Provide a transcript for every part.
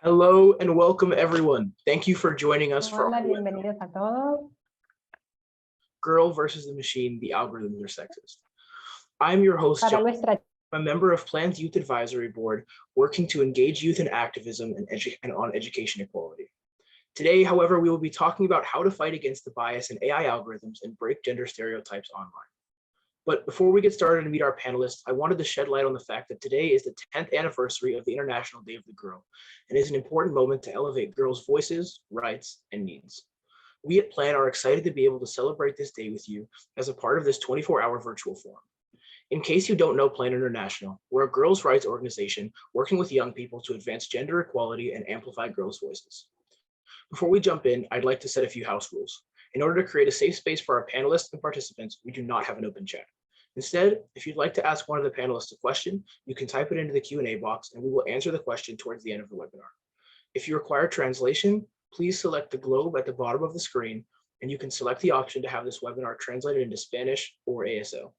Hello and welcome everyone. Thank you for joining us for Hola, our bienvenidos a todos. Girl versus the Machine, the Algorithms Are Sexist. I'm your host, Para John, nuestra a member of Plan's Youth Advisory Board, working to engage youth in activism and on education equality. Today, however, we will be talking about how to fight against the bias in AI algorithms and break gender stereotypes online. But before we get started and meet our panelists, I wanted to shed light on the fact that today is the 10th anniversary of the International Day of the Girl, and is an important moment to elevate girls' voices, rights, and needs. We at Plan are excited to be able to celebrate this day with you as a part of this 24-hour virtual forum. In case you don't know Plan International, we're a girls' rights organization working with young people to advance gender equality and amplify girls' voices. Before we jump in, I'd like to set a few house rules. In order to create a safe space for our panelists and participants, we do not have an open chat. Instead, if you'd like to ask one of the panelists a question, you can type it into the Q&A box and we will answer the question towards the end of the webinar. If you require translation, please select the globe at the bottom of the screen and you can select the option to have this webinar translated into Spanish or ASL.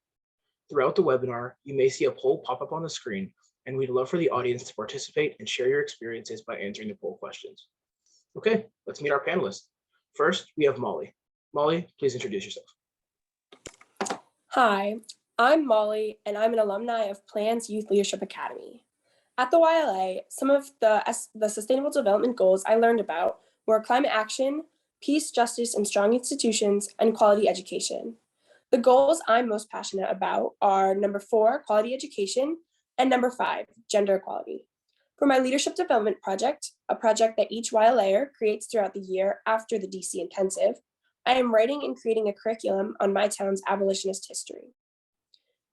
Throughout the webinar, you may see a poll pop up on the screen, and we'd love for the audience to participate and share your experiences by answering the poll questions. Okay, let's meet our panelists. First, we have Molly. Molly, please introduce yourself. Hi, I'm Molly, and I'm an alumni of Plan's Youth Leadership Academy. At the YLA, some of the Sustainable Development Goals I learned about were climate action, peace, justice, and strong institutions, and quality education. The goals I'm most passionate about are number 4, quality education, and number 5, gender equality. For my leadership development project, a project that each YLAer creates throughout the year after the DC intensive, I am writing and creating a curriculum on my town's abolitionist history.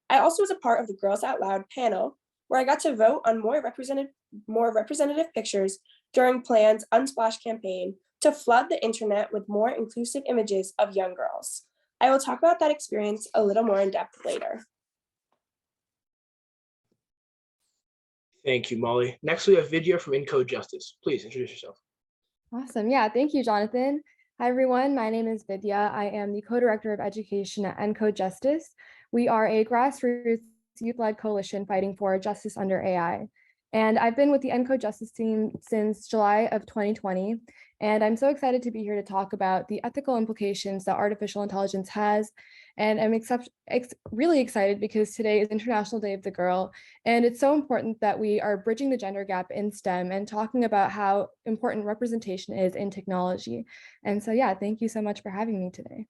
I also was a part of the Girls Out Loud panel, where I got to vote on more representative pictures during Plan's Unsplash campaign to flood the internet with more inclusive images of young girls. I will talk about that experience a little more in depth later. Thank you, Molly. Next, we have Vidya from Encode Justice. Please introduce yourself. Awesome. Yeah, thank you, Jonathan. Hi, everyone. My name is Vidya. I am the co-director of education at Encode Justice. We are a grassroots youth-led coalition fighting for justice under AI. And I've been with the Encode Justice team since July of 2020. And I'm so excited to be here to talk about the ethical implications that artificial intelligence has. And I'm really excited because today is International Day of the Girl. And it's so important that we are bridging the gender gap in STEM and talking about how important representation is in technology. And so, yeah, thank you so much for having me today.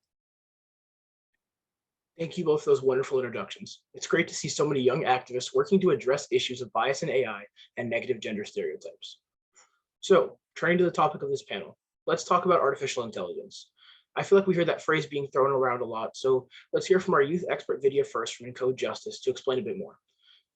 Thank you both for those wonderful introductions. It's great to see so many young activists working to address issues of bias in AI and negative gender stereotypes. So, turning to the topic of this panel, let's talk about artificial intelligence. I feel like we hear that phrase being thrown around a lot, so let's hear from our youth expert Vidya first from Encode Justice to explain a bit more.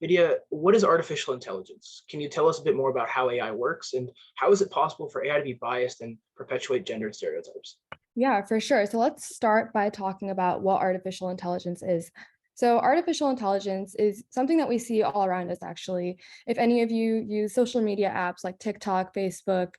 Vidya, what is artificial intelligence? Can you tell us a bit more about how AI works and how is it possible for AI to be biased and perpetuate gender stereotypes? Yeah, for sure. So let's start by talking about what artificial intelligence is. So artificial intelligence is something that we see all around us, actually. If any of you use social media apps like TikTok, Facebook,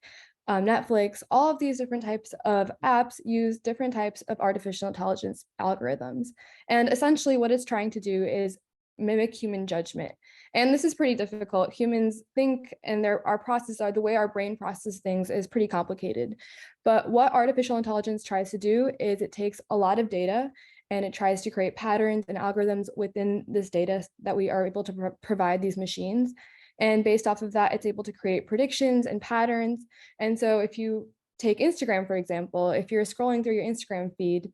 Netflix, all of these different types of apps use different types of artificial intelligence algorithms. And essentially what it's trying to do is mimic human judgment. And this is pretty difficult. Humans think, and our processes are, the way our brain processes things is pretty complicated. But what artificial intelligence tries to do is it takes a lot of data and it tries to create patterns and algorithms within this data that we are able to provide these machines. And based off of that, it's able to create predictions and patterns. And so if you take Instagram, for example, if you're scrolling through your Instagram feed,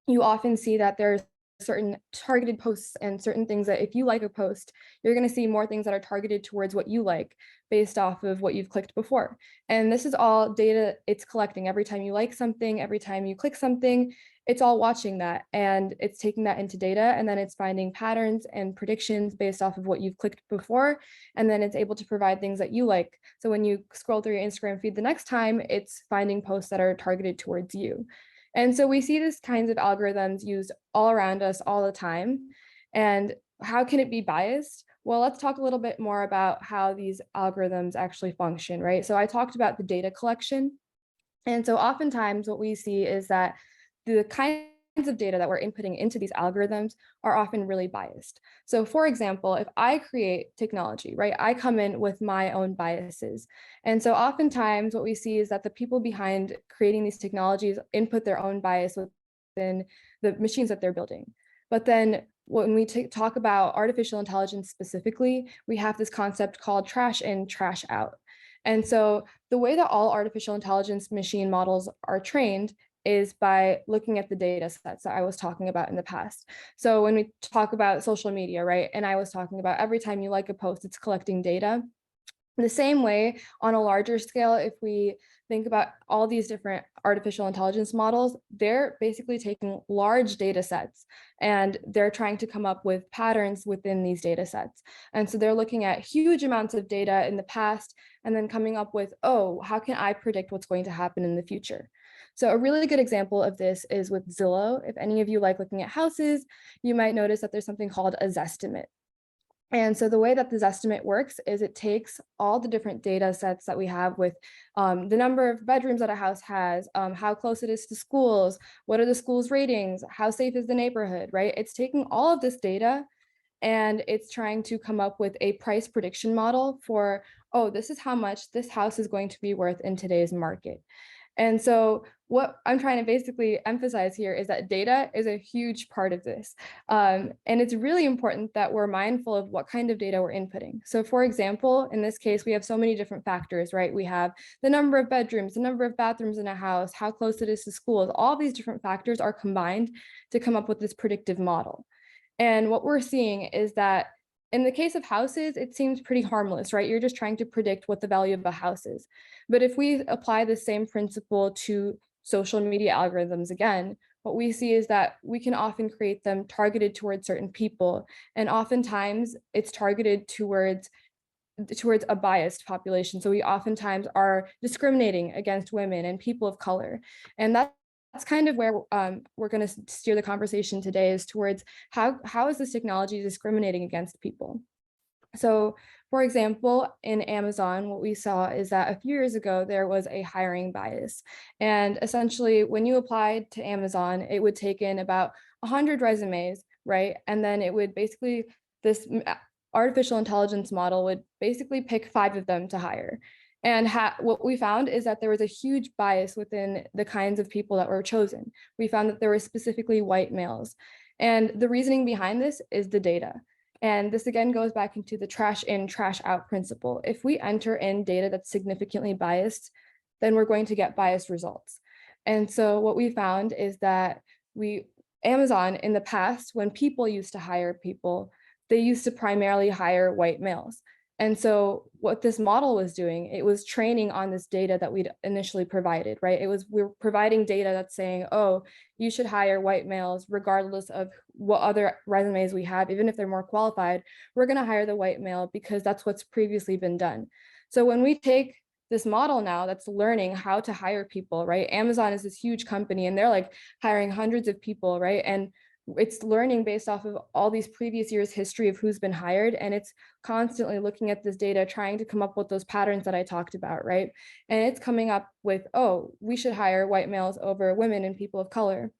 you often see that there's certain targeted posts and certain things that if you like a post, you're going to see more things that are targeted towards what you like based off of what you've clicked before. And this is all data it's collecting. Every time you like something, every time you click something, it's all watching that and it's taking that into data, and then it's finding patterns and predictions based off of what you've clicked before, and then it's able to provide things that you like. So when you scroll through your Instagram feed the next time, it's finding posts that are targeted towards you. And so we see these kinds of algorithms used all around us all the time. And how can it be biased? Well, let's talk a little bit more about how these algorithms actually function, right? So I talked about the data collection. And so oftentimes what we see is that the kind of data that we're inputting into these algorithms are often really biased. So for example, if I create technology, right, I come in with my own biases. And so oftentimes what we see is that the people behind creating these technologies input their own bias within the machines that they're building. But then when we talk about artificial intelligence specifically, we have this concept called trash in, trash out. And so the way that all artificial intelligence machine models are trained is by looking at the data sets that I was talking about in the past. So when we talk about social media, right, and I was talking about every time you like a post, it's collecting data. The same way on a larger scale, if we think about all these different artificial intelligence models, they're basically taking large data sets and they're trying to come up with patterns within these data sets. And so they're looking at huge amounts of data in the past and then coming up with, oh, how can I predict what's going to happen in the future? So a really good example of this is with Zillow. If any of you like looking at houses, you might notice that there's something called a Zestimate. And so the way that this estimate works is it takes all the different data sets that we have with the number of bedrooms that a house has, how close it is to schools, what are the schools' ratings, how safe is the neighborhood, right? It's taking all of this data and it's trying to come up with a price prediction model for, oh, this is how much this house is going to be worth in today's market. And so what I'm trying to basically emphasize here is that data is a huge part of this. And it's really important that we're mindful of what kind of data we're inputting. So for example, in this case, we have so many different factors, right? We have the number of bedrooms, the number of bathrooms in a house, how close it is to schools. All these different factors are combined to come up with this predictive model. And what we're seeing is that in the case of houses, it seems pretty harmless, right? You're just trying to predict what the value of a house is. But if we apply the same principle to social media algorithms again, what we see is that we can often create them targeted towards certain people. And oftentimes it's targeted towards a biased population. So we oftentimes are discriminating against women and people of color. And that's kind of where we're going to steer the conversation today, is towards how is this technology discriminating against people? So for example, in Amazon, what we saw is that a few years ago, there was a hiring bias. And essentially, when you applied to Amazon, it would take in about 100 resumes, right? And then it would basically, this artificial intelligence model would basically pick 5 of them to hire. And what we found is that there was a huge bias within the kinds of people that were chosen. We found that there were specifically white males. And the reasoning behind this is the data. And this again goes back into the trash in, trash out principle. If we enter in data that's significantly biased, then we're going to get biased results. And so what we found is that Amazon in the past, when people used to hire people, they used to primarily hire white males. And so what this model was doing, it was training on this data that we'd initially provided, right? We're providing data that's saying, oh, you should hire white males regardless of what other resumes we have, even if they're more qualified, we're going to hire the white male because that's what's previously been done. So when we take this model now that's learning how to hire people, right? Amazon is this huge company and they're like hiring hundreds of people, right? And it's learning based off of all these previous years' history of who's been hired. And it's constantly looking at this data, trying to come up with those patterns that I talked about, right? And it's coming up with, oh, we should hire white males over women and people of color.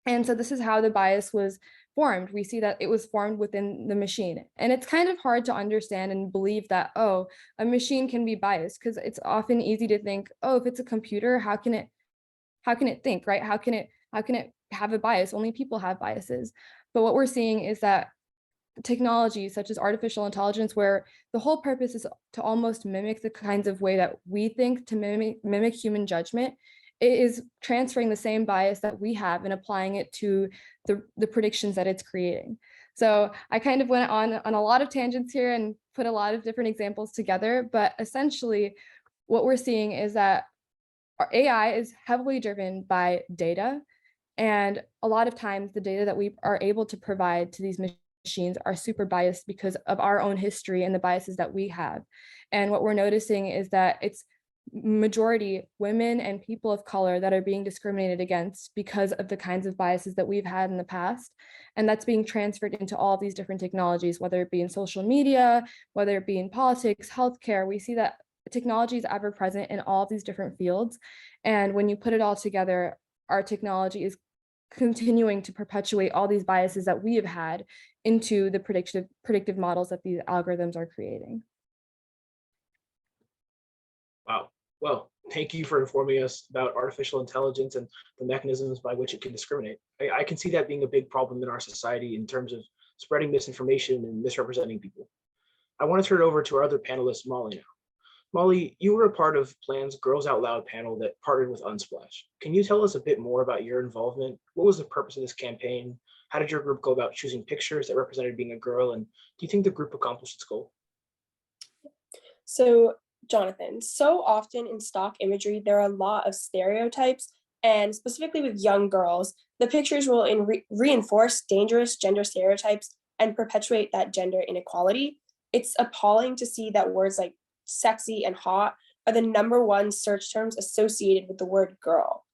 And so this is how the bias was formed. We see that it was formed within the machine. And it's kind of hard to understand and believe that, oh, a machine can be biased, because it's often easy to think, oh, if it's a computer, how can it think, right? How can it have a bias? Only people have biases. But what we're seeing is that technology such as artificial intelligence, where the whole purpose is to almost mimic the kinds of way that we think, to mimic human judgment, it is transferring the same bias that we have and applying it to the predictions that it's creating. So I kind of went on a lot of tangents here and put a lot of different examples together, but essentially what we're seeing is that our AI is heavily driven by data. And a lot of times the data that we are able to provide to these machines are super biased because of our own history and the biases that we have. And what we're noticing is that it's majority women and people of color that are being discriminated against because of the kinds of biases that we've had in the past. And that's being transferred into all these different technologies, whether it be in social media, whether it be in politics, healthcare. We see that technology is ever present in all these different fields. And when you put it all together, our technology is continuing to perpetuate all these biases that we have had into the predictive models that these algorithms are creating. Wow. Well, thank you for informing us about artificial intelligence and the mechanisms by which it can discriminate. I can see that being a big problem in our society in terms of spreading misinformation and misrepresenting people. I want to turn it over to our other panelist, Molly, now. Molly, you were a part of Plan's Girls Out Loud panel that partnered with Unsplash. Can you tell us a bit more about your involvement? What was the purpose of this campaign? How did your group go about choosing pictures that represented being a girl? And do you think the group accomplished its goal? So, Jonathan, so often in stock imagery, there are a lot of stereotypes, and specifically with young girls, the pictures will reinforce dangerous gender stereotypes and perpetuate that gender inequality. It's appalling to see that words like sexy and hot are the #1 search terms associated with the word girl.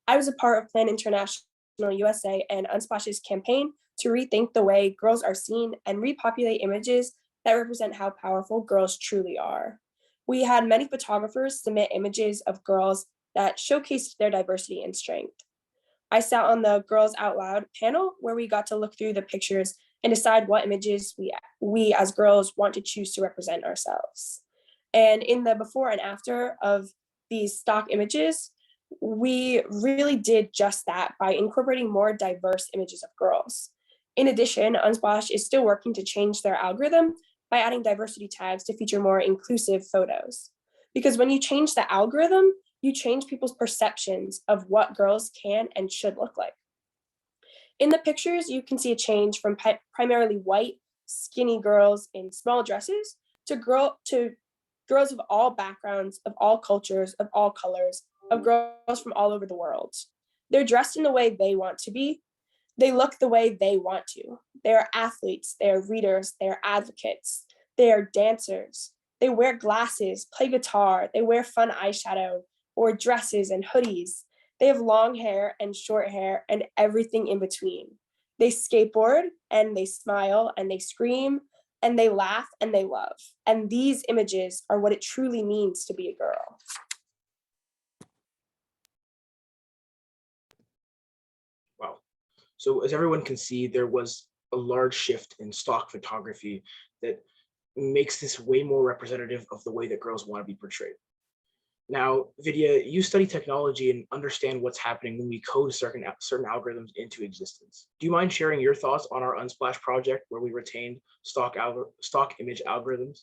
I was a part of Plan International USA and Unsplash's campaign to rethink the way girls are seen and repopulate images that represent how powerful girls truly are. We had many photographers submit images of girls that showcased their diversity and strength. I sat on the Girls Out Loud panel where we got to look through the pictures and decide what images we as girls want to choose to represent ourselves. And in the before and after of these stock images, we really did just that by incorporating more diverse images of girls. In addition, Unsplash is still working to change their algorithm by adding diversity tags to feature more inclusive photos. Because when you change the algorithm, you change people's perceptions of what girls can and should look like. In the pictures, you can see a change from primarily white, skinny girls in small dresses to girls of all backgrounds, of all cultures, of all colors, of girls from all over the world. They're dressed in the way they want to be. They look the way they want to. They are athletes, they are readers, they are advocates, they are dancers. They wear glasses, play guitar, they wear fun eyeshadow, or dresses and hoodies. They have long hair and short hair and everything in between. They skateboard and they smile and they scream and they laugh and they love. And these images are what it truly means to be a girl. Wow. So as everyone can see, there was a large shift in stock photography that makes this way more representative of the way that girls want to be portrayed. Now, Vidya, you study technology and understand what's happening when we code certain algorithms into existence. Do you mind sharing your thoughts on our Unsplash project where we retained stock image algorithms?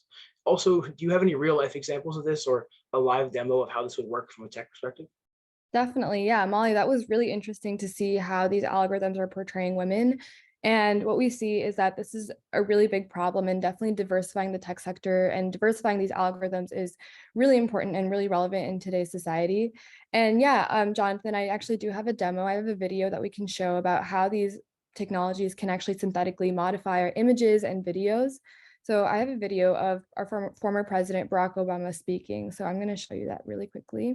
Also, do you have any real life examples of this or a live demo of how this would work from a tech perspective? Definitely, yeah, Molly, that was really interesting to see how these algorithms are portraying women. And what we see is that this is a really big problem, and definitely diversifying the tech sector and diversifying these algorithms is really important and really relevant in today's society. And yeah, Jonathan, I actually do have a demo. I have a video that we can show about how these technologies can actually synthetically modify our images and videos. So I have a video of our former President Barack Obama speaking. So I'm going to show you that really quickly.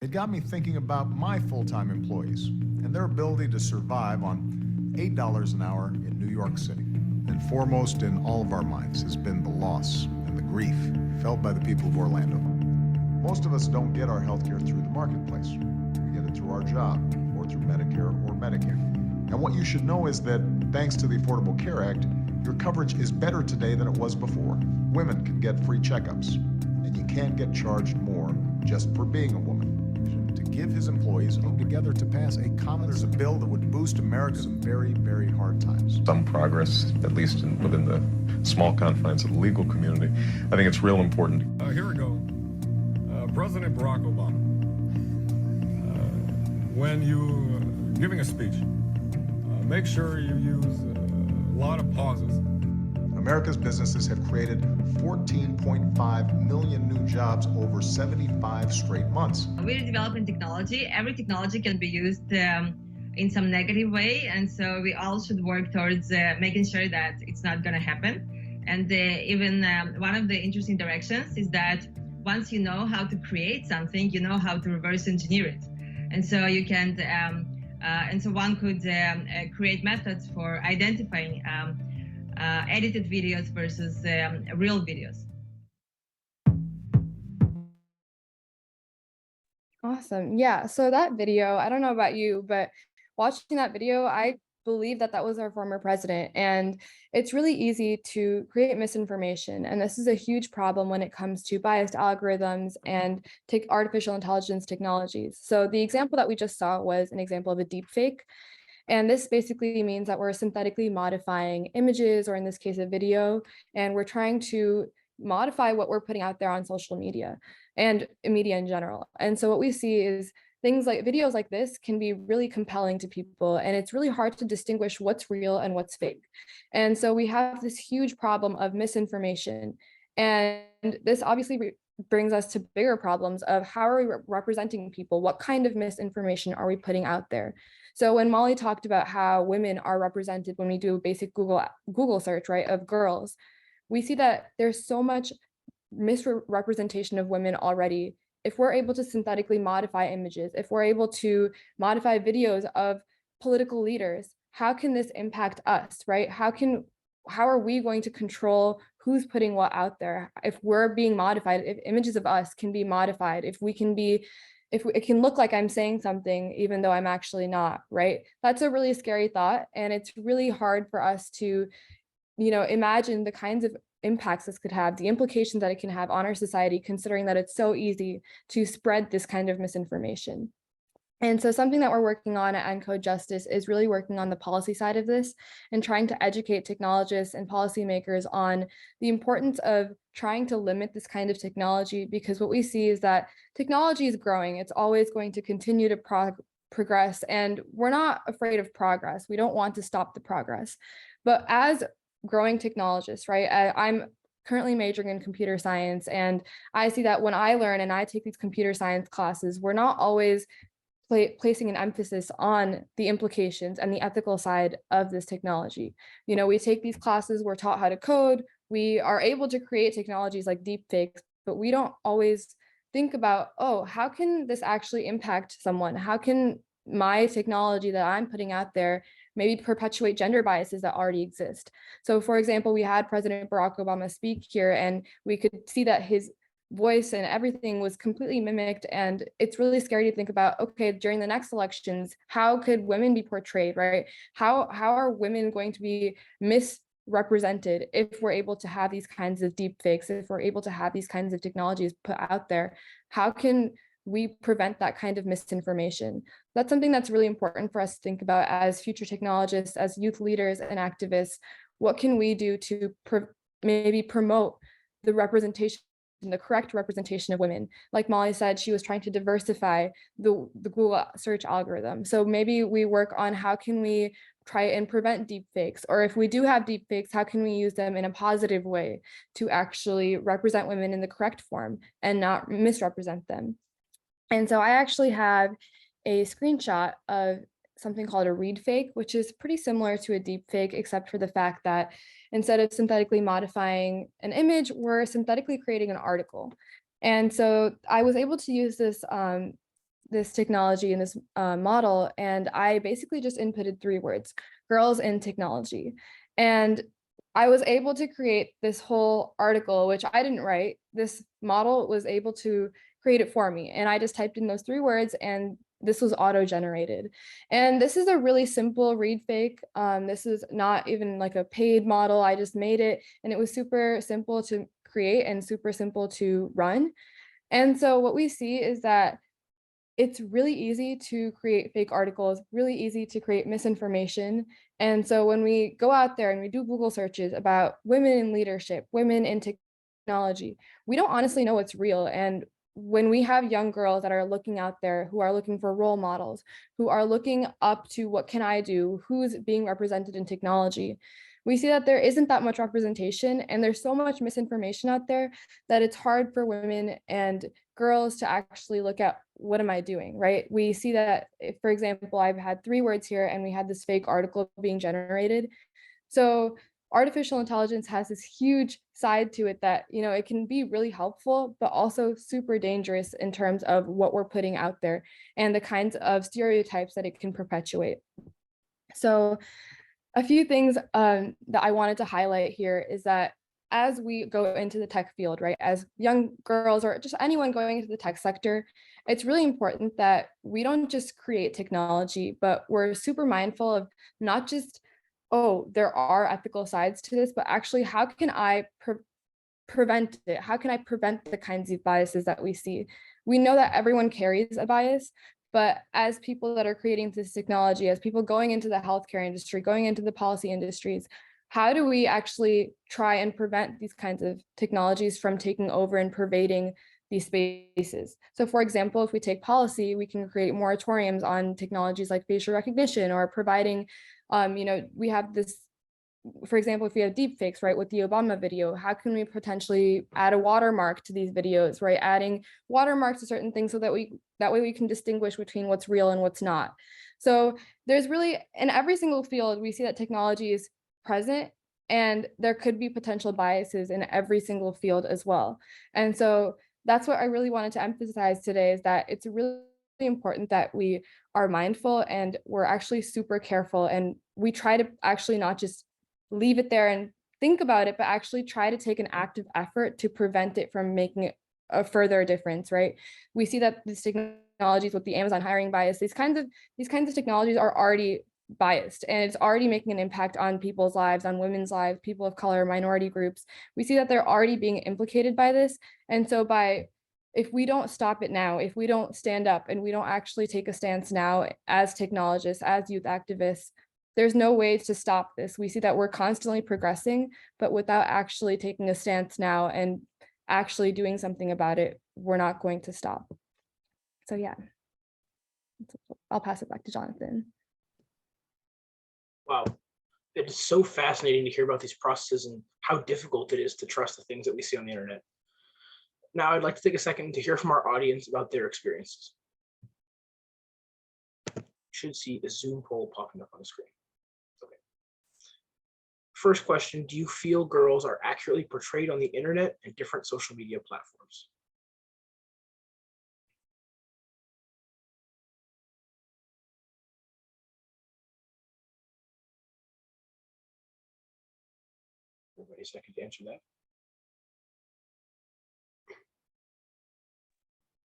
It got me thinking about my full-time employees and their ability to survive on $8 an hour in New York City. And foremost in all of our minds has been the loss and the grief felt by the people of Orlando. Most of us don't get our health care through the marketplace. We get it through our job or through Medicare or Medicaid. And what you should know is that thanks to the Affordable Care Act, your coverage is better today than it was before. Women can get free checkups, and you can't get charged more just for being a woman. To give his employees came together to pass a common bill that would boost America's very, very hard times. Some progress, at least within the small confines of the legal community. I think it's real important. Here we go. President Barack Obama. When you giving a speech, make sure you use a lot of pauses. America's businesses have created 14.5 million new jobs over 75 straight months. We're developing technology. Every technology can be used in some negative way, and so we all should work towards making sure that it's not going to happen. And even one of the interesting directions is that once you know how to create something, you know how to reverse engineer it. And so you can, and so one could create methods for identifying edited videos versus real videos. Awesome. Yeah. So that video, I don't know about you, but watching that video, I believe that that was our former president. And it's really easy to create misinformation. And this is a huge problem when it comes to biased algorithms and take artificial intelligence technologies. So the example that we just saw was an example of a deep fake. And this basically means that we're synthetically modifying images, or in this case, a video, and we're trying to modify what we're putting out there on social media and media in general. And so what we see is things like videos like this can be really compelling to people, and it's really hard to distinguish what's real and what's fake. And so we have this huge problem of misinformation. And this obviously brings us to bigger problems of how are we representing people? What kind of misinformation are we putting out there? So when Molly talked about how women are represented when we do a basic Google search, right, of girls, we see that there's so much misrepresentation of women already. If we're able to synthetically modify images, if we're able to modify videos of political leaders, how can this impact us, right? How are we going to control who's putting what out there? If we're being modified, if images of us can be modified, if it can look like I'm saying something, even though I'm actually not, right? That's a really scary thought. And it's really hard for us to, imagine the kinds of impacts this could have, the implications that it can have on our society, considering that it's so easy to spread this kind of misinformation. And so something that we're working on at Encode Justice is really working on the policy side of this and trying to educate technologists and policymakers on the importance of trying to limit this kind of technology, because what we see is that technology is growing. It's always going to continue to progress, and we're not afraid of progress. We don't want to stop the progress. But as growing technologists, right, I'm currently majoring in computer science, and I see that when I learn and I take these computer science classes, we're not always placing an emphasis on the implications and the ethical side of this technology. We take these classes, we're taught how to code, we are able to create technologies like deepfakes, but we don't always think about, oh, how can this actually impact someone? How can my technology that I'm putting out there maybe perpetuate gender biases that already exist? So for example, we had President Barack Obama speak here, and we could see that his voice and everything was completely mimicked. And it's really scary to think about, okay, during the next elections, how could women be portrayed, right? How are women going to be misrepresented if we're able to have these kinds of deep fakes, if we're able to have these kinds of technologies put out there? How can we prevent that kind of misinformation? That's something that's really important for us to think about as future technologists, as youth leaders and activists. What can we do to maybe promote the representation, the correct representation of women? Like Molly said, she was trying to diversify the Google search algorithm. So maybe we work on how can we try and prevent deepfakes, or if we do have deepfakes, how can we use them in a positive way to actually represent women in the correct form and not misrepresent them? And so I actually have a screenshot of something called a read fake, which is pretty similar to a deep fake, except for the fact that instead of synthetically modifying an image, we're synthetically creating an article. And so I was able to use this this technology and this model, and I basically just inputted 3 words: girls in technology. And I was able to create this whole article, which I didn't write. This model was able to create it for me. And I just typed in those 3 words, and this was auto-generated. And this is a really simple read fake. This is not even like a paid model. I just made it, and it was super simple to create and super simple to run. And so what we see is that it's really easy to create fake articles, really easy to create misinformation. And so when we go out there and we do Google searches about women in leadership, women in technology, we don't honestly know what's real. And when we have young girls that are looking out there, who are looking for role models, who are looking up to what can I do, who's being represented in technology, we see that there isn't that much representation, and there's so much misinformation out there that it's hard for women and girls to actually look at, what am I doing, right? We see that, if, for example, I've had 3 words here and we had this fake article being generated. So artificial intelligence has this huge side to it that, it can be really helpful, but also super dangerous in terms of what we're putting out there and the kinds of stereotypes that it can perpetuate. So a few things that I wanted to highlight here is that as we go into the tech field, right, as young girls or just anyone going into the tech sector, it's really important that we don't just create technology, but we're super mindful of not just, oh, there are ethical sides to this, but actually, how can I prevent it? How can I prevent the kinds of biases that we see? We know that everyone carries a bias, but as people that are creating this technology, as people going into the healthcare industry, going into the policy industries, how do we actually try and prevent these kinds of technologies from taking over and pervading these spaces? So for example, if we take policy, we can create moratoriums on technologies like facial recognition, or providing, we have this, for example, if we have deepfakes, right, with the Obama video, how can we potentially add a watermark to these videos, right? Adding watermarks to certain things so that way we can distinguish between what's real and what's not. So there's really, in every single field, we see that technology is present, and there could be potential biases in every single field as well. And so that's what I really wanted to emphasize today, is that it's really important that we are mindful and we're actually super careful, and we try to actually not just leave it there and think about it, but actually try to take an active effort to prevent it from making a further difference, right? We see that these technologies with the Amazon hiring bias, these kinds of technologies are already biased, and it's already making an impact on people's lives, on women's lives, people of color, minority groups. We see that they're already being implicated by this. And so if we don't stop it now, if we don't stand up and we don't actually take a stance now as technologists, as youth activists, there's no way to stop this. We see that we're constantly progressing, but without actually taking a stance now and actually doing something about it, we're not going to stop. So yeah, I'll pass it back to Jonathan. Wow, it's so fascinating to hear about these processes and how difficult it is to trust the things that we see on the internet. Now I'd like to take a second to hear from our audience about their experiences. You should see a Zoom poll popping up on the screen. Okay. First question, do you feel girls are accurately portrayed on the internet and different social media platforms? Everybody a second to answer that.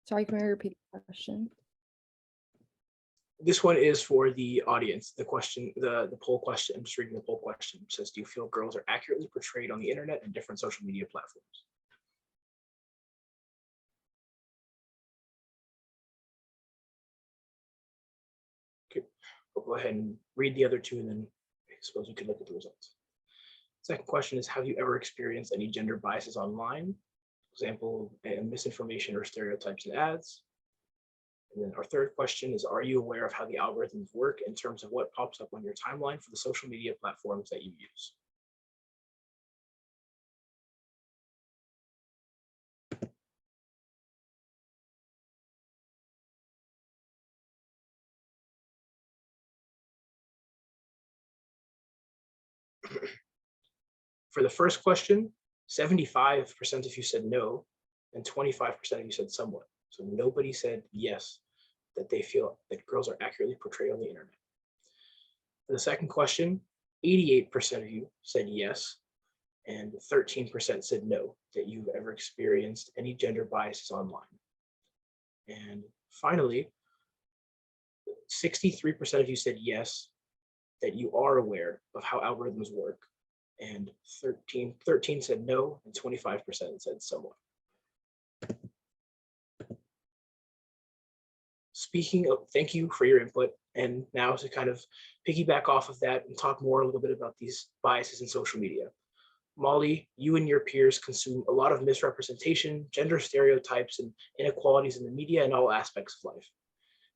Sorry, can we repeat the question? This one is for the audience. The question, the poll question, I'm just reading the poll question. It says, do you feel girls are accurately portrayed on the internet and different social media platforms? Okay, we'll go ahead and read the other two, and then I suppose we could look at the results. Second question is, have you ever experienced any gender biases online? For example, misinformation or stereotypes in ads? And then our third question is, are you aware of how the algorithms work in terms of what pops up on your timeline for the social media platforms that you use? For the first question, 75% of you said no, and 25% of you said somewhat. So nobody said yes, that they feel that girls are accurately portrayed on the internet. For the second question, 88% of you said yes, and 13% said no, that you've ever experienced any gender biases online. And finally, 63% of you said yes, that you are aware of how algorithms work, and 13 said no, and 25% said somewhat. Speaking of, thank you for your input. And now to kind of piggyback off of that and talk more a little bit about these biases in social media. Molly, you and your peers consume a lot of misrepresentation, gender stereotypes, and inequalities in the media and all aspects of life.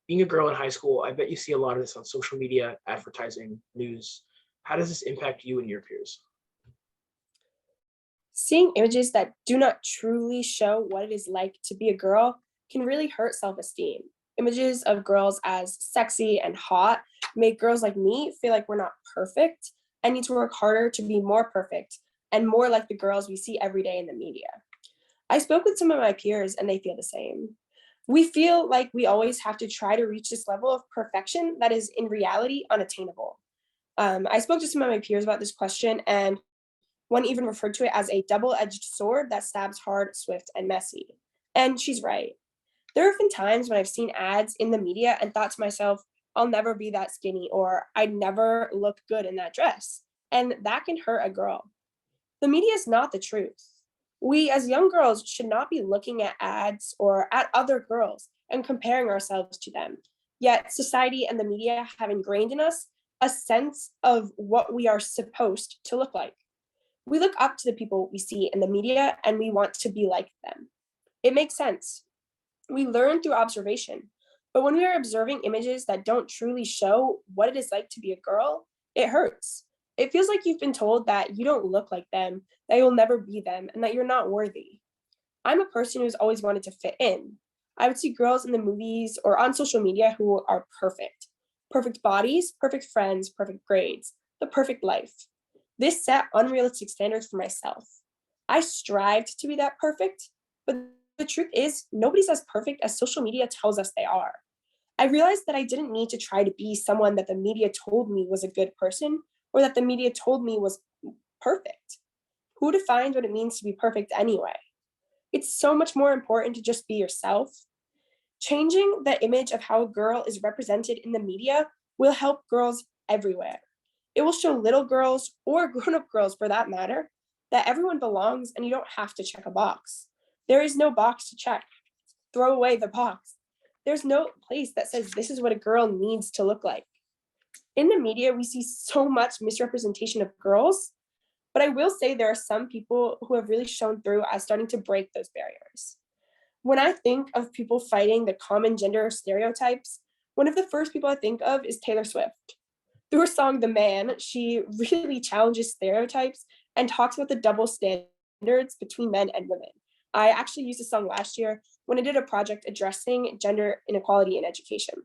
Being a girl in high school, I bet you see a lot of this on social media, advertising, news. How does this impact you and your peers? Seeing images that do not truly show what it is like to be a girl can really hurt self-esteem. Images of girls as sexy and hot make girls like me feel like we're not perfect and need to work harder to be more perfect and more like the girls we see every day in the media. I spoke with some of my peers and they feel the same. We feel like we always have to try to reach this level of perfection that is in reality unattainable. I spoke to some of my peers about this question, and one even referred to it as a double-edged sword that stabs hard, swift, and messy. And she's right. There have been times when I've seen ads in the media and thought to myself, I'll never be that skinny, or I'd never look good in that dress. And that can hurt a girl. The media is not the truth. We as young girls should not be looking at ads or at other girls and comparing ourselves to them. Yet society and the media have ingrained in us a sense of what we are supposed to look like. We look up to the people we see in the media and we want to be like them. It makes sense. We learn through observation. But when we are observing images that don't truly show what it is like to be a girl, it hurts. It feels like you've been told that you don't look like them, that you'll never be them, and that you're not worthy. I'm a person who's always wanted to fit in. I would see girls in the movies or on social media who are perfect. Perfect bodies, perfect friends, perfect grades, the perfect life. This set unrealistic standards for myself. I strived to be that perfect, but the truth is, nobody's as perfect as social media tells us they are. I realized that I didn't need to try to be someone that the media told me was a good person or that the media told me was perfect. Who defines what it means to be perfect anyway? It's so much more important to just be yourself. Changing the image of how a girl is represented in the media will help girls everywhere. It will show little girls, or grown-up girls for that matter, that everyone belongs and you don't have to check a box. There is no box to check. Throw away the box. There's no place that says this is what a girl needs to look like. In the media, we see so much misrepresentation of girls, but I will say there are some people who have really shown through as starting to break those barriers. When I think of people fighting the common gender stereotypes, one of the first people I think of is Taylor Swift. Through her song The Man, she really challenges stereotypes and talks about the double standards between men and women. I actually used this song last year when I did a project addressing gender inequality in education.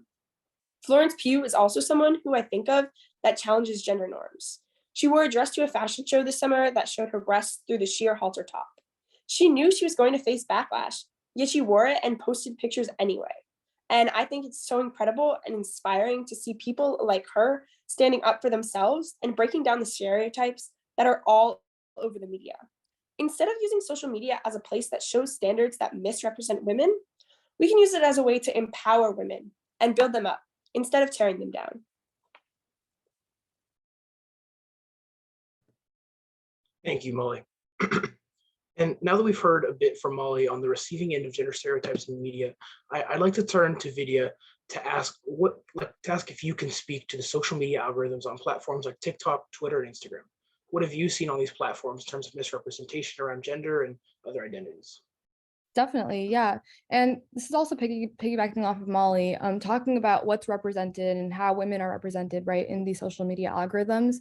Florence Pugh is also someone who I think of that challenges gender norms. She wore a dress to a fashion show this summer that showed her breasts through the sheer halter top. She knew she was going to face backlash, yet she wore it and posted pictures anyway. And I think it's so incredible and inspiring to see people like her standing up for themselves and breaking down the stereotypes that are all over the media. Instead of using social media as a place that shows standards that misrepresent women, we can use it as a way to empower women and build them up instead of tearing them down. Thank you, Molly. And now that we've heard a bit from Molly on the receiving end of gender stereotypes in the media, I'd like to turn to Vidya to ask if you can speak to the social media algorithms on platforms like TikTok, Twitter, and Instagram. What have you seen on these platforms in terms of misrepresentation around gender and other identities? Definitely, yeah. And this is also piggybacking off of Molly, talking about what's represented and how women are represented, right, in these social media algorithms.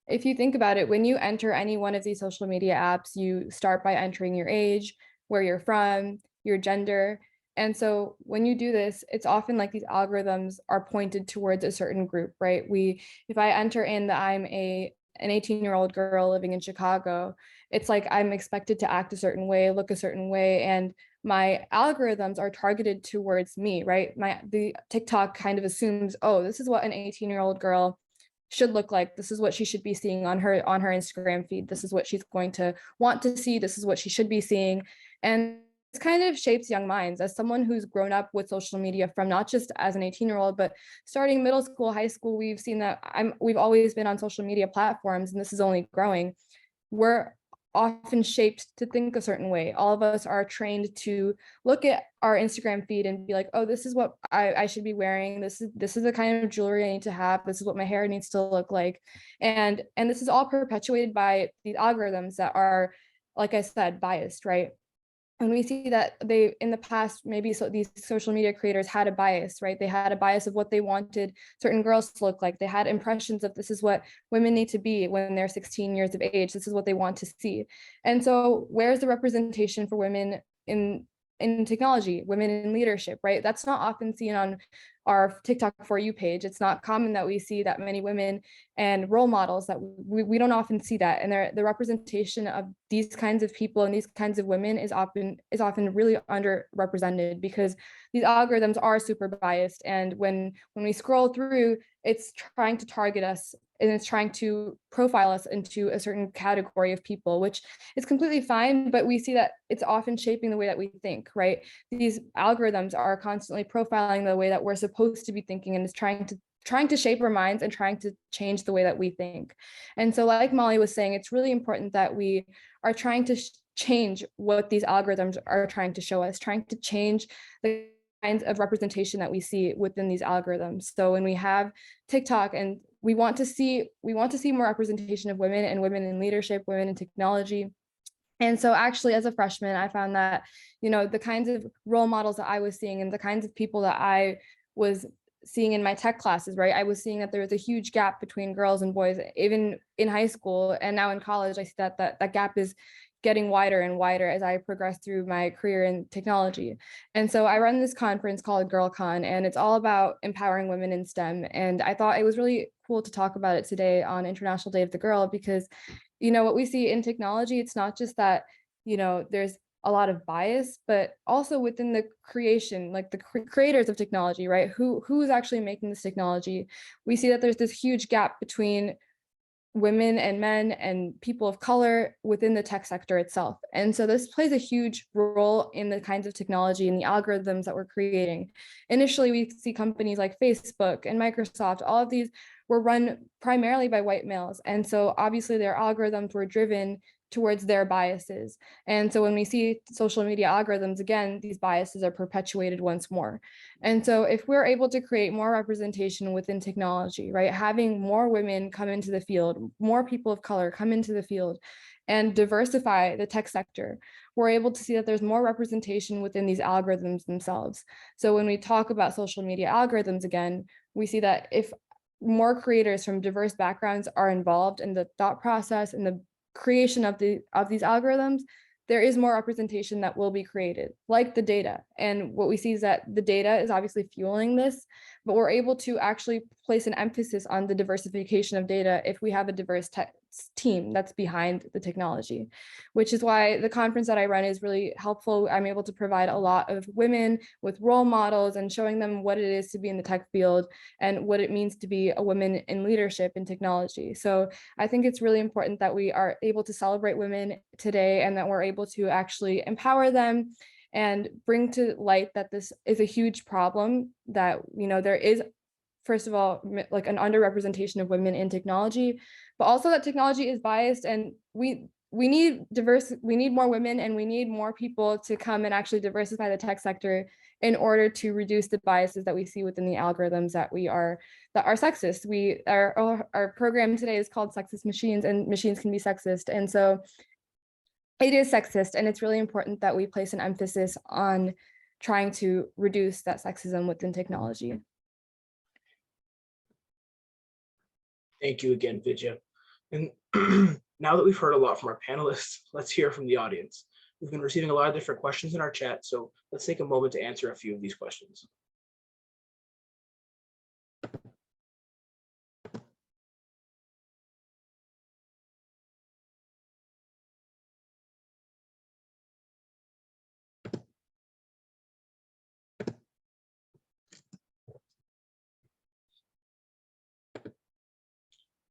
If you think about it, when you enter any one of these social media apps, you start by entering your age, where you're from, your gender. And so when you do this, it's often like these algorithms are pointed towards a certain group, right? If I enter in that I'm an 18-year-old girl living in Chicago, it's like I'm expected to act a certain way, look a certain way, and my algorithms are targeted towards me, right? The TikTok kind of assumes, oh, this is what an 18-year-old girl should look like. This is what she should be seeing on her Instagram feed. This is what she's going to want to see. This is what she should be seeing. And this kind of shapes young minds. As someone who's grown up with social media from not just as an 18-year-old, but starting middle school, high school, we've seen that we've always been on social media platforms, and this is only growing. We're often shaped to think a certain way. All of us are trained to look at our Instagram feed and be like, oh, this is what I should be wearing. This is the kind of jewelry I need to have. This is what my hair needs to look like. And this is all perpetuated by these algorithms that are, like I said, biased, right? And we see that they, in the past, maybe these social media creators had a bias, right? They had a bias of what they wanted certain girls to look like. They had impressions of this is what women need to be when they're 16 years of age. This is what they want to see. And so where's the representation for women in technology, women in leadership, right? That's not often seen on our TikTok For You page. It's not common that we see that many women and role models, that we don't often see that. And the representation of these kinds of people and these kinds of women is often really underrepresented because these algorithms are super biased. And when we scroll through, it's trying to target us and it's trying to profile us into a certain category of people, which is completely fine, but we see that it's often shaping the way that we think, right? These algorithms are constantly profiling the way that we're supposed to be thinking, and it's trying to shape our minds and trying to change the way that we think. And so like Molly was saying, it's really important that we are trying to change what these algorithms are trying to show us, trying to change the kinds of representation that we see within these algorithms. So when we have TikTok and we want to see more representation of women and women in leadership, women in technology. And so actually as a freshman, I found that, the kinds of role models that I was seeing and the kinds of people that I was seeing in my tech classes, right? I was seeing that there was a huge gap between girls and boys, even in high school. And now in college, I see that gap is getting wider and wider as I progress through my career in technology. And so I run this conference called GirlCon, and it's all about empowering women in STEM. And I thought it was really cool to talk about it today on International Day of the Girl, because, what we see in technology, it's not just that, there's a lot of bias, but also within the creation, like the creators of technology, right? Who's actually making this technology? We see that there's this huge gap between women and men and people of color within the tech sector itself. And so this plays a huge role in the kinds of technology and the algorithms that we're creating. Initially, we see companies like Facebook and Microsoft, all of these were run primarily by white males. And so obviously their algorithms were driven towards their biases. And so when we see social media algorithms, again, these biases are perpetuated once more. And so if we're able to create more representation within technology, right, having more women come into the field, more people of color come into the field and diversify the tech sector, we're able to see that there's more representation within these algorithms themselves. So when we talk about social media algorithms, again, we see that if more creators from diverse backgrounds are involved in the thought process and the creation of these algorithms, there is more representation that will be created, like the data. And what we see is that the data is obviously fueling this, but we're able to actually place an emphasis on the diversification of data if we have a diverse team that's behind the technology, which is why the conference that I run is really helpful. I'm able to provide a lot of women with role models and showing them what it is to be in the tech field and what it means to be a woman in leadership in technology. So I think it's really important that we are able to celebrate women today and that we're able to actually empower them and bring to light that this is a huge problem, that, there is, first of all, like an underrepresentation of women in technology, but also that technology is biased, and we need more women, and we need more people to come and actually diversify the tech sector in order to reduce the biases that we see within the algorithms that are sexist. Our program today is called Sexist Machines, and machines can be sexist. And so it is sexist, and it's really important that we place an emphasis on trying to reduce that sexism within technology. Thank you again, Vidya. And now that we've heard a lot from our panelists, let's hear from the audience. We've been receiving a lot of different questions in our chat, so let's take a moment to answer a few of these questions.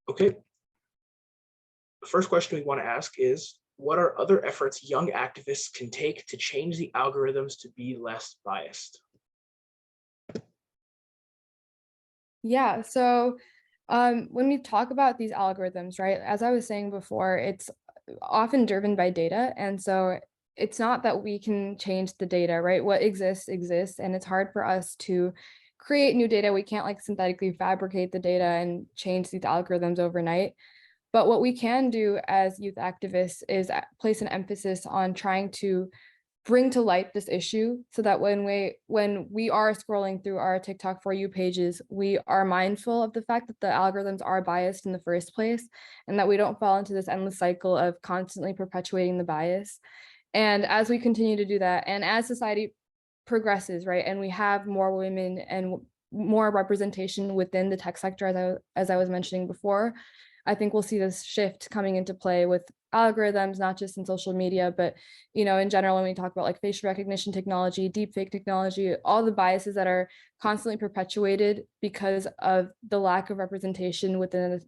Okay. The first question we want to ask is, what are other efforts young activists can take to change the algorithms to be less biased? Yeah, so when we talk about these algorithms, right, as I was saying before, it's often driven by data. And so it's not that we can change the data, right? What exists, and it's hard for us to create new data. We can't like synthetically fabricate the data and change these algorithms overnight. But what we can do as youth activists is place an emphasis on trying to bring to light this issue, so that when we are scrolling through our TikTok For You pages, we are mindful of the fact that the algorithms are biased in the first place, and that we don't fall into this endless cycle of constantly perpetuating the bias. And as we continue to do that, and as society progresses, right, and we have more women and more representation within the tech sector, as I was mentioning before, I think we'll see this shift coming into play with algorithms, not just in social media, but, you know, in general, when we talk about like facial recognition technology, deepfake technology, all the biases that are constantly perpetuated because of the lack of representation within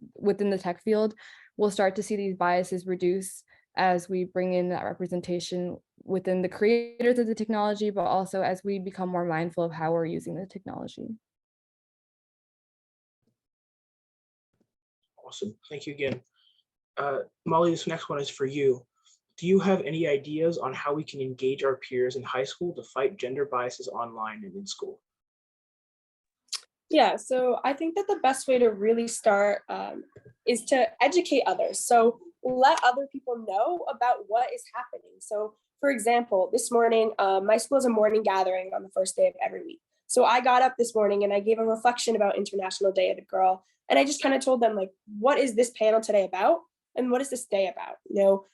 the tech field, we'll start to see these biases reduce as we bring in that representation within the creators of the technology, but also as we become more mindful of how we're using the technology. Awesome. Thank you again. Molly, this next one is for you. Do you have any ideas on how we can engage our peers in high school to fight gender biases online and in school? Yeah, so I think that the best way to really start is to educate others. So let other people know about what is happening. So for example, this morning, my school has a morning gathering on the first day of every week. So I got up this morning and I gave a reflection about International Day of the Girl. And I just kind of told them, like, what is this panel today about? And what is this day about? You know,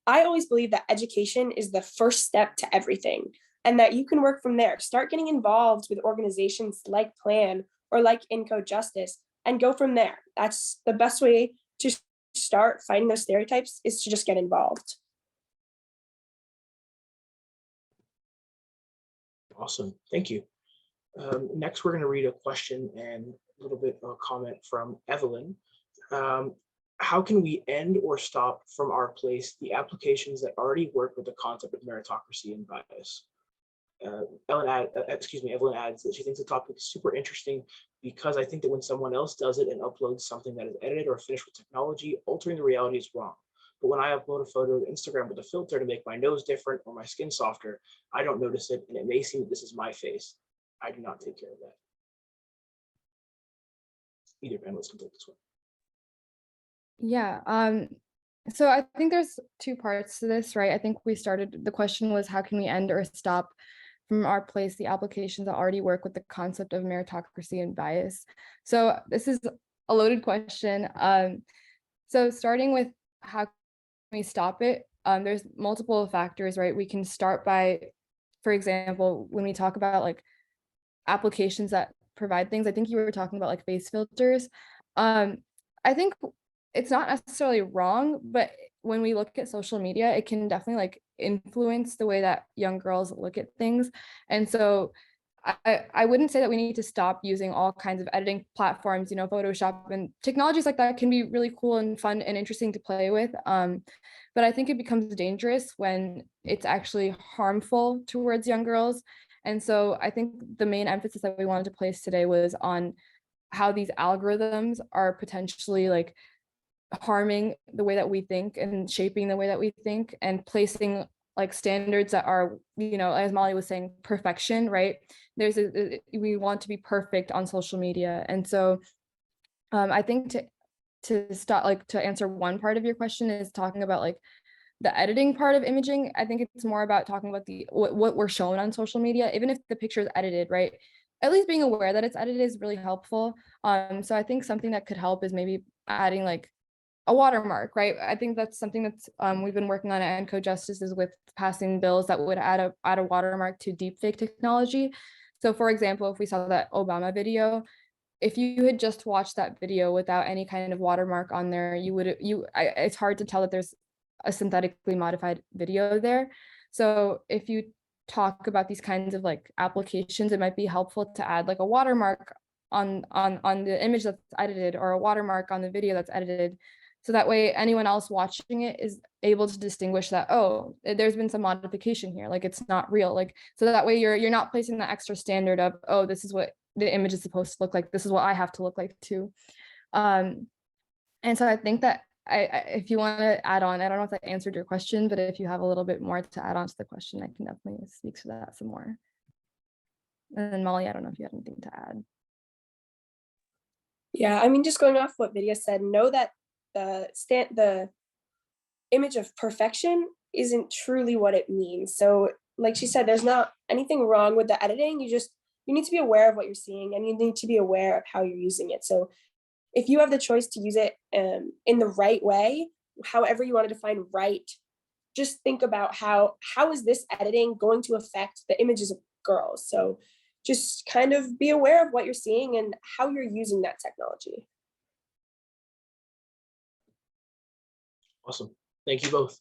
I always believe that education is the first step to everything, and that you can work from there. Start getting involved with organizations like Plan or like Inco Justice and go from there. That's the best way to start fighting those stereotypes, is to just get involved. Awesome. Thank you. Next, we're going to read a question and a little bit of a comment from Evelyn. How can we end or stop from our place the applications that already work with the concept of meritocracy and bias? Evelyn adds that she thinks the topic is super interesting because I think that when someone else does it and uploads something that is edited or finished with technology, altering the reality is wrong. But when I upload a photo to Instagram with a filter to make my nose different or my skin softer, I don't notice it, and it may seem that this is my face. I do not take care of that. Either panelist can take this one. Yeah, so I think there's two parts to this, right? I think the question was, how can we end or stop from our place the applications that already work with the concept of meritocracy and bias? So this is a loaded question. So starting with how can we stop it? There's multiple factors, right? We can start by, for example, when we talk about like applications that provide things, I think you were talking about like face filters. I think it's not necessarily wrong, but when we look at social media, it can definitely like influence the way that young girls look at things. And so I wouldn't say that we need to stop using all kinds of editing platforms, you know, Photoshop and technologies like that can be really cool and fun and interesting to play with. But I think it becomes dangerous when it's actually harmful towards young girls. And so I think the main emphasis that we wanted to place today was on how these algorithms are potentially like harming the way that we think and shaping the way that we think and placing like standards that are, you know, as Molly was saying, perfection, right? We want to be perfect on social media. And so I think to start, like, to answer one part of your question is talking about like the editing part of imaging. I think it's more about talking about what we're shown on social media, even if the picture is edited, right? At least being aware that it's edited is really helpful. So I think something that could help is maybe adding like a watermark, right? I think that's something that's we've been working on at Enco Justice, is with passing bills that would add a watermark to deepfake technology. So for example, if we saw that Obama video, if you had just watched that video without any kind of watermark on there, it's hard to tell that there's a synthetically modified video there. So if you talk about these kinds of like applications, it might be helpful to add like a watermark on the image that's edited, or a watermark on the video that's edited. So that way anyone else watching it is able to distinguish that, oh, there's been some modification here, like it's not real. Like, so that way you're not placing the extra standard of, oh, this is what the image is supposed to look like, this is what I have to look like too. And so I think that if you want to add on, I don't know if that answered your question, but if you have a little bit more to add on to the question, I can definitely speak to that some more. And then Molly, I don't know if you have anything to add. Yeah, I mean, just going off what Vidya said, know that the image of perfection isn't truly what it means. So like she said, there's not anything wrong with the editing. You need to be aware of what you're seeing, and you need to be aware of how you're using it. So if you have the choice to use it in the right way, however you want to define right, just think about how is this editing going to affect the images of girls. So just kind of be aware of what you're seeing and how you're using that technology. Awesome. Thank you both.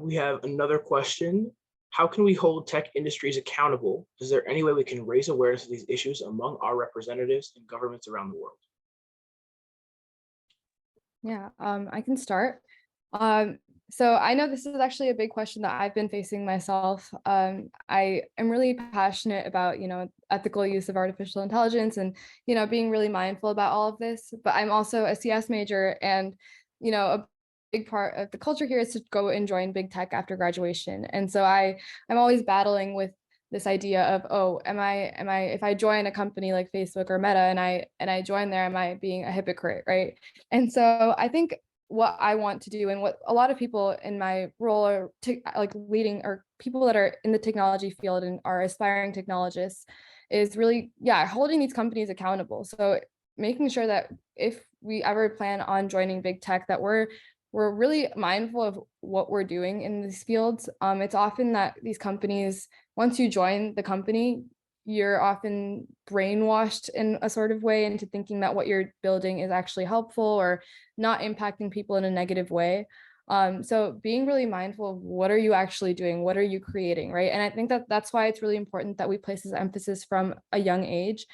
We have another question. How can we hold tech industries accountable? Is there any way we can raise awareness of these issues among our representatives and governments around the world? Yeah, I can start. So I know this is actually a big question that I've been facing myself. I am really passionate about, ethical use of artificial intelligence and, being really mindful about all of this. But I'm also a CS major, and, a big part of the culture here is to go and join big tech after graduation. And so I'm always battling with this idea of, oh, am I if I join a company like Facebook or Meta and I join there, am I being a hypocrite, right? And so I think what I want to do, and what a lot of people in my role are like leading, or people that are in the technology field and are aspiring technologists, is really, holding these companies accountable. So making sure that if we ever plan on joining big tech, that we're really mindful of what we're doing in these fields. It's often that these companies, once you join the company, you're often brainwashed in a sort of way into thinking that what you're building is actually helpful or not impacting people in a negative way. So being really mindful of what are you actually doing, what are you creating, right? And I think that that's why it's really important that we place this emphasis from a young age,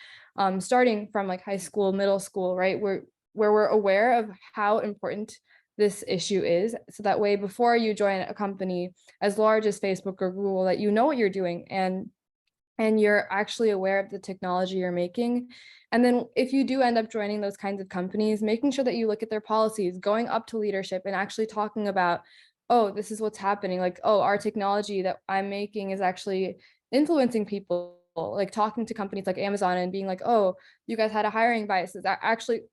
starting from like high school, middle school, right? Where we're aware of how important this issue is, so that way before you join a company as large as Facebook or Google, that you know what you're doing and you're actually aware of the technology you're making. And then if you do end up joining those kinds of companies, making sure that you look at their policies, going up to leadership and actually talking about, oh, this is what's happening. Like, oh, our technology that I'm making is actually influencing people, like talking to companies like Amazon and being like, oh, you guys had a hiring bias.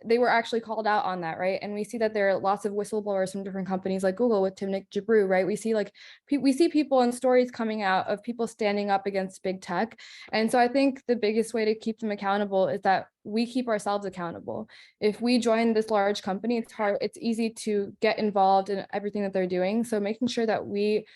They were actually called out on that, right? And we see that there are lots of whistleblowers from different companies like Google with Timnit Gebru, right? We see people and stories coming out of people standing up against big tech. And so I think the biggest way to keep them accountable is that we keep ourselves accountable. If we join this large company, it's easy to get involved in everything that they're doing. So making sure that we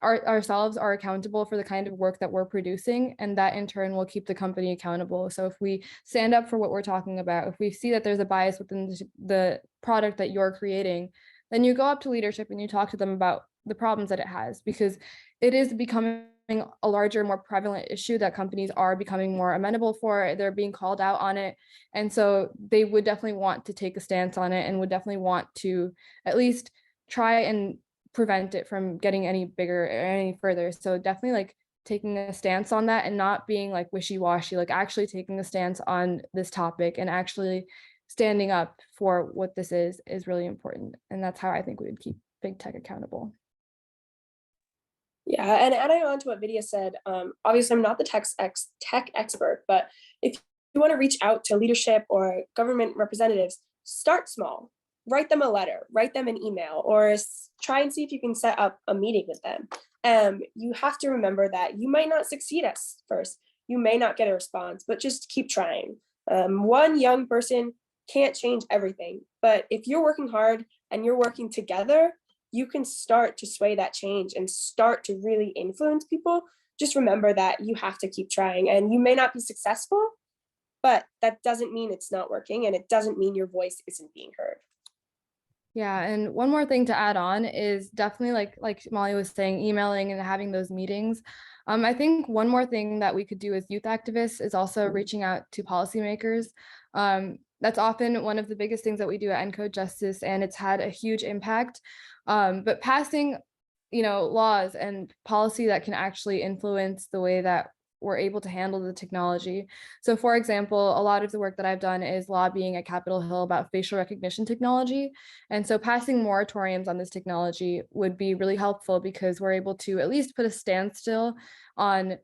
ourselves are accountable for the kind of work that we're producing, and that in turn will keep the company accountable. So if we stand up for what we're talking about, if we see that there's a bias within the product that you're creating, then you go up to leadership and you talk to them about the problems that it has, because it is becoming a larger, more prevalent issue that companies are becoming more amenable for. They're being called out on it. And so they would definitely want to take a stance on it, and would definitely want to at least try and prevent it from getting any bigger or any further. So definitely like taking a stance on that and not being like wishy-washy, like actually taking a stance on this topic and actually standing up for what this is really important. And that's how I think we would keep big tech accountable. Yeah, and adding on to what Vidya said, obviously I'm not the tech expert, but if you want to reach out to leadership or government representatives, start small. Write them a letter, write them an email, or try and see if you can set up a meeting with them. You have to remember that you might not succeed at first. You may not get a response, but just keep trying. One young person can't change everything, but if you're working hard and you're working together, you can start to sway that change and start to really influence people. Just remember that you have to keep trying, and you may not be successful, but that doesn't mean it's not working, and it doesn't mean your voice isn't being heard. Yeah, and one more thing to add on is definitely like Molly was saying, emailing and having those meetings. I think one more thing that we could do as youth activists is also reaching out to policymakers. That's often one of the biggest things that we do at Encode Justice, and it's had a huge impact. But passing, laws and policy that can actually influence the way that we're able to handle the technology. So for example, a lot of the work that I've done is lobbying at Capitol Hill about facial recognition technology. And so passing moratoriums on this technology would be really helpful, because we're able to at least put a standstill on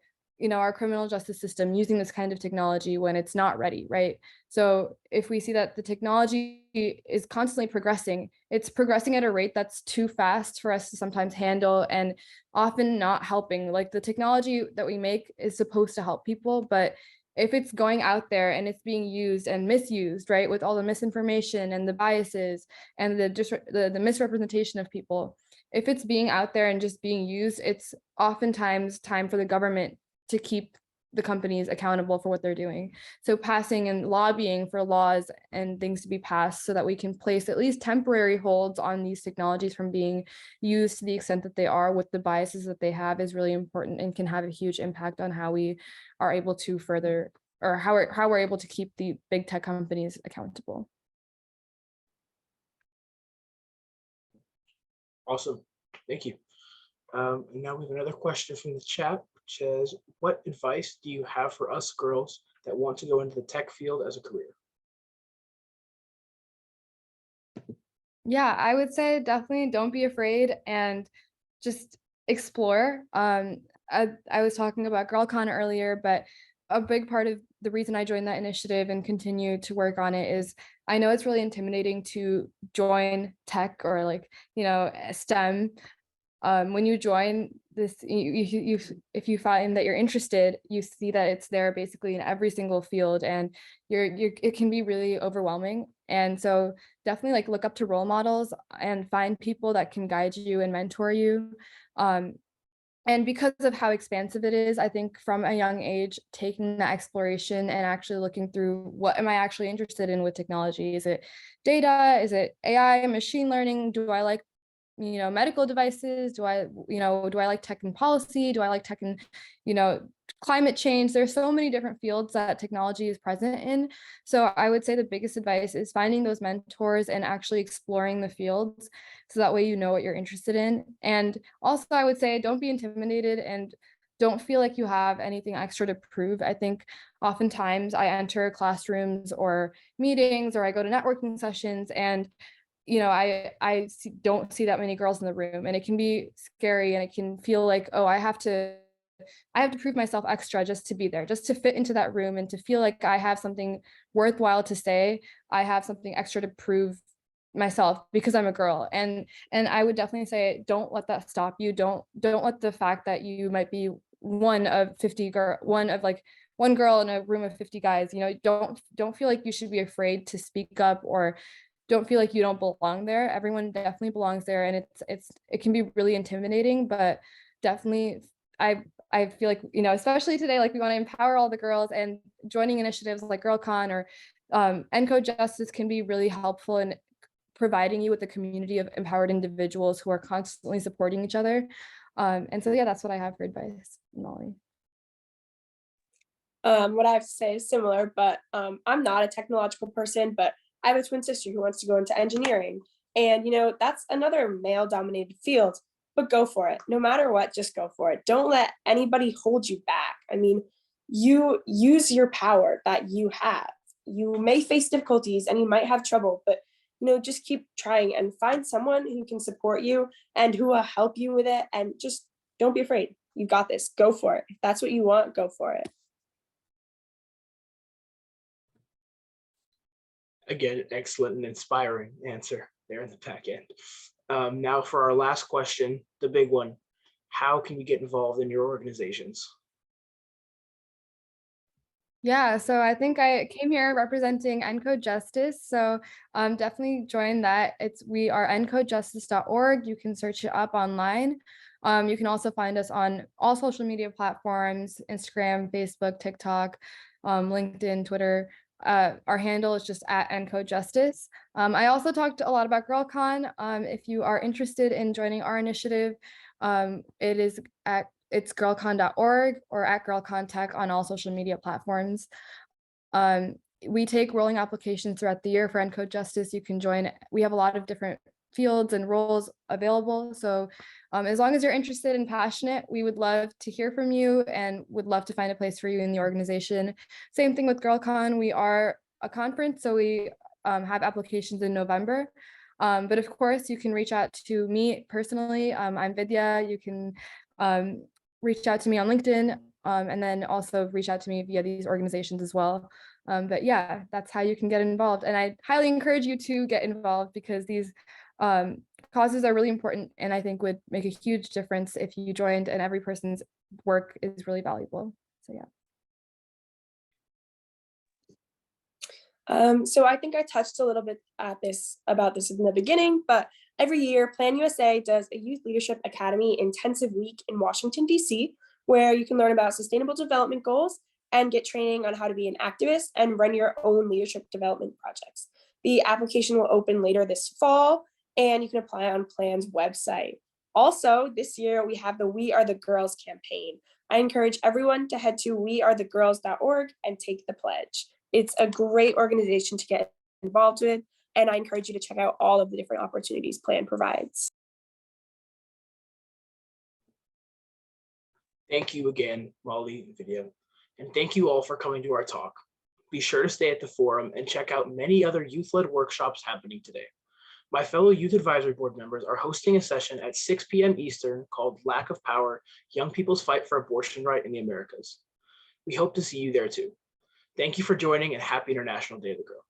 our criminal justice system using this kind of technology when it's not ready, right? So if we see that the technology is constantly progressing, it's progressing at a rate that's too fast for us to sometimes handle, and often not helping. Like, the technology that we make is supposed to help people, but if it's going out there and it's being used and misused, right, with all the misinformation and the biases and the misrepresentation of people, if it's being out there and just being used, it's oftentimes time for the government to keep the companies accountable for what they're doing. So passing and lobbying for laws and things to be passed so that we can place at least temporary holds on these technologies from being used to the extent that they are with the biases that they have is really important and can have a huge impact on how we are able to further, or how we're able to keep the big tech companies accountable. Awesome, thank you. And now we have another question from the chat, which says, what advice do you have for us girls that want to go into the tech field as a career? Yeah, I would say definitely don't be afraid and just explore. I was talking about GirlCon earlier, but a big part of the reason I joined that initiative and continue to work on it is I know it's really intimidating to join tech or like, STEM. When you join this, if you find that you're interested, you see that it's there basically in every single field, and it can be really overwhelming. And so definitely like look up to role models and find people that can guide you and mentor you. And because of how expansive it is, I think from a young age, taking that exploration and actually looking through what am I actually interested in with technology? Is it data? Is it AI, machine learning? Do I like medical devices? Do I like tech and policy? Do I like tech and, climate change? There's so many different fields that technology is present in. So I would say the biggest advice is finding those mentors and actually exploring the fields. So that way, you know what you're interested in. And also I would say, don't be intimidated and don't feel like you have anything extra to prove. I think oftentimes I enter classrooms or meetings, or I go to networking sessions, and don't see that many girls in the room, and it can be scary, and it can feel like, oh, I have to prove myself extra just to be there, just to fit into that room, and to feel like I have something worthwhile to say. I have something extra to prove myself because I'm a girl. And I would definitely say, don't let that stop you. Don't let the fact that you might be one of one girl in a room of 50 guys, don't feel like you should be afraid to speak up, or don't feel like you don't belong there. Everyone definitely belongs there, and it can be really intimidating, but definitely I feel like, especially today, like we want to empower all the girls, and joining initiatives like GirlCon or Encode Justice can be really helpful in providing you with a community of empowered individuals who are constantly supporting each other. And so, yeah, that's what I have for advice, Molly. What I have to say is similar, but I'm not a technological person, but I have a twin sister who wants to go into engineering. And, that's another male dominated field, but go for it. No matter what, just go for it. Don't let anybody hold you back. I mean, you use your power that you have. You may face difficulties and you might have trouble, but, just keep trying and find someone who can support you and who will help you with it. And just don't be afraid. You got this. Go for it. If that's what you want, go for it. Again, excellent and inspiring answer there in the back end. Now for our last question, the big one. How can we get involved in your organizations? Yeah, so I think I came here representing Encode Justice. So definitely join that. We are encodejustice.org. You can search it up online. You can also find us on all social media platforms: Instagram, Facebook, TikTok, LinkedIn, Twitter. Our handle is just at Encode Justice. I also talked a lot about GirlCon. If you are interested in joining our initiative, it's girlcon.org or at girlcontech on all social media platforms. We take rolling applications throughout the year for Encode Justice. You can join. We have a lot of different fields and roles available. So as long as you're interested and passionate, we would love to hear from you and would love to find a place for you in the organization. Same thing with GirlCon. We are a conference, so we have applications in November. But of course, you can reach out to me personally. I'm Vidya. You can reach out to me on LinkedIn, and then also reach out to me via these organizations as well. But yeah, that's how you can get involved. And I highly encourage you to get involved, because these causes are really important, and I think would make a huge difference if you joined, and every person's work is really valuable. So yeah. So I think I touched a little bit about this in the beginning, but every year Plan USA does a Youth Leadership Academy intensive week in Washington, D.C., where you can learn about sustainable development goals and get training on how to be an activist and run your own leadership development projects. The application will open later this fall, and you can apply on PLAN's website. Also, this year we have the We Are the Girls campaign. I encourage everyone to head to wearethegirls.org and take the pledge. It's a great organization to get involved with, and I encourage you to check out all of the different opportunities PLAN provides. Thank you again, Molly and Vidya, and thank you all for coming to our talk. Be sure to stay at the forum and check out many other youth-led workshops happening today. My fellow Youth Advisory Board members are hosting a session at 6 p.m. Eastern called Lack of Power, Young People's Fight for Abortion Right in the Americas. We hope to see you there too. Thank you for joining, and happy International Day of the Girl.